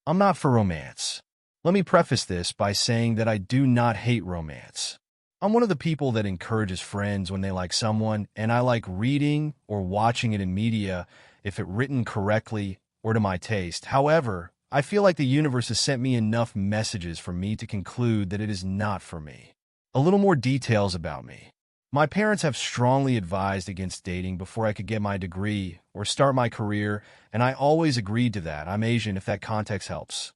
I'm not for romance. Let me preface this by saying that I do not hate romance. I'm one of the people that encourages friends when they like someone, and I like reading or watching it in media if it's written correctly or to my taste. However, I feel like the universe has sent me enough messages for me to conclude that it is not for me. A little more details about me. My parents have strongly advised against dating before I could get my degree or start my career, and I always agreed to that. I'm Asian, if that context helps.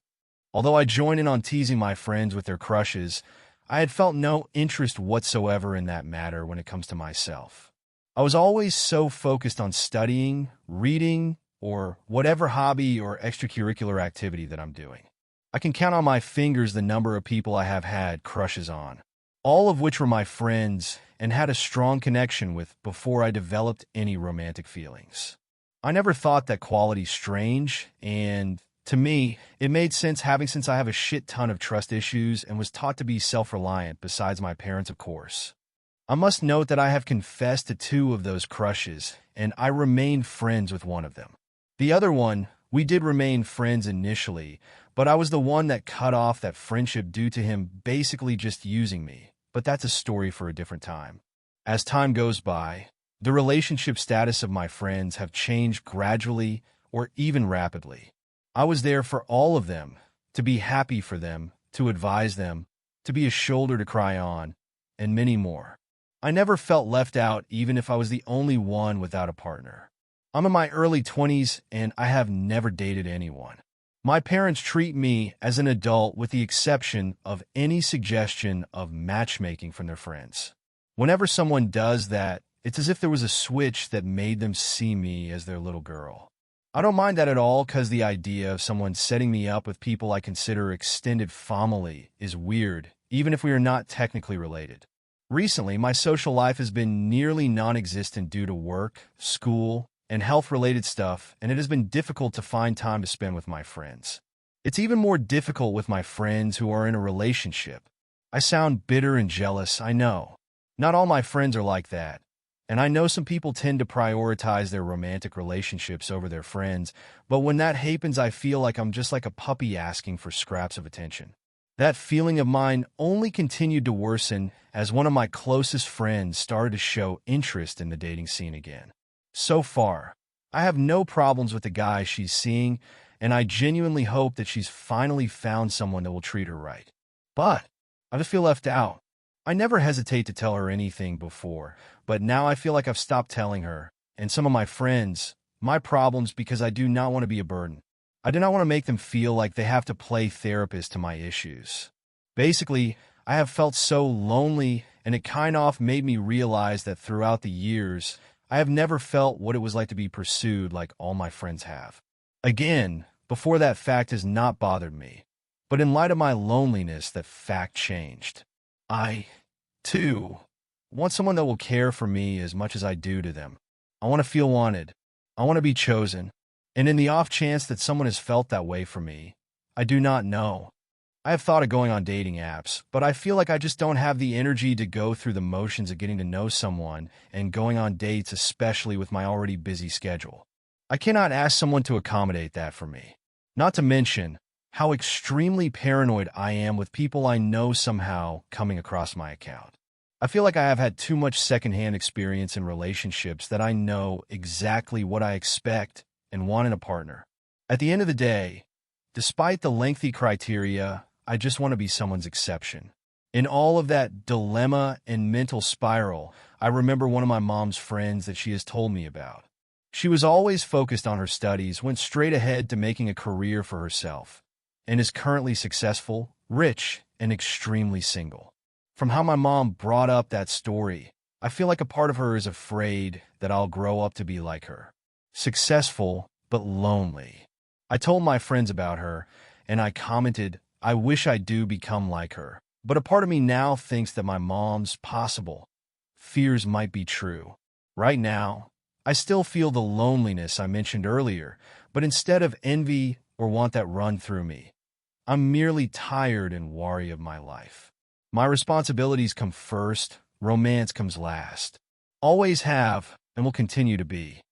Although I joined in on teasing my friends with their crushes, I had felt no interest whatsoever in that matter when it comes to myself. I was always so focused on studying, reading, or whatever hobby or extracurricular activity that I'm doing. I can count on my fingers the number of people I have had crushes on, all of which were my friends and had a strong connection with before I developed any romantic feelings. I never thought that quality strange, and to me, it made sense since I have a shit ton of trust issues and was taught to be self-reliant besides my parents, of course. I must note that I have confessed to 2 of those crushes, and I remained friends with one of them. The other one, we did remain friends initially, but I was the one that cut off that friendship due to him basically just using me. But that's a story for a different time. As time goes by, the relationship status of my friends have changed gradually or even rapidly. I was there for all of them, to be happy for them, to advise them, to be a shoulder to cry on, and many more. I never felt left out even if I was the only one without a partner. I'm in my early 20s and I have never dated anyone. My parents treat me as an adult with the exception of any suggestion of matchmaking from their friends. Whenever someone does that, it's as if there was a switch that made them see me as their little girl. I don't mind that at all because the idea of someone setting me up with people I consider extended family is weird, even if we are not technically related. Recently, my social life has been nearly non-existent due to work, school, and health-related stuff, and it has been difficult to find time to spend with my friends. It's even more difficult with my friends who are in a relationship. I sound bitter and jealous, I know. Not all my friends are like that, and I know some people tend to prioritize their romantic relationships over their friends, but when that happens, I feel like I'm just like a puppy asking for scraps of attention. That feeling of mine only continued to worsen as one of my closest friends started to show interest in the dating scene again. So far, I have no problems with the guy she's seeing, and I genuinely hope that she's finally found someone that will treat her right. But I just feel left out. I never hesitate to tell her anything before, but now I feel like I've stopped telling her, and some of my friends, my problems because I do not want to be a burden. I do not want to make them feel like they have to play therapist to my issues. Basically, I have felt so lonely, and it kind of made me realize that throughout the years, I have never felt what it was like to be pursued like all my friends have. Again, before that fact has not bothered me, but in light of my loneliness, that fact changed. I, too, want someone that will care for me as much as I do to them. I want to feel wanted. I want to be chosen. And in the off chance that someone has felt that way for me, I do not know. I have thought of going on dating apps, but I feel like I just don't have the energy to go through the motions of getting to know someone and going on dates, especially with my already busy schedule. I cannot ask someone to accommodate that for me. Not to mention how extremely paranoid I am with people I know somehow coming across my account. I feel like I have had too much secondhand experience in relationships that I know exactly what I expect and want in a partner. At the end of the day, despite the lengthy criteria, I just want to be someone's exception. In all of that dilemma and mental spiral, I remember one of my mom's friends that she has told me about. She was always focused on her studies, went straight ahead to making a career for herself, and is currently successful, rich, and extremely single. From how my mom brought up that story, I feel like a part of her is afraid that I'll grow up to be like her. Successful, but lonely. I told my friends about her, and I commented, I wish I do become like her. But a part of me now thinks that my mom's possible fears might be true. Right now, I still feel the loneliness I mentioned earlier, but instead of envy or want that run through me, I'm merely tired and wary of my life. My responsibilities come first, romance comes last. Always have, and will continue to be.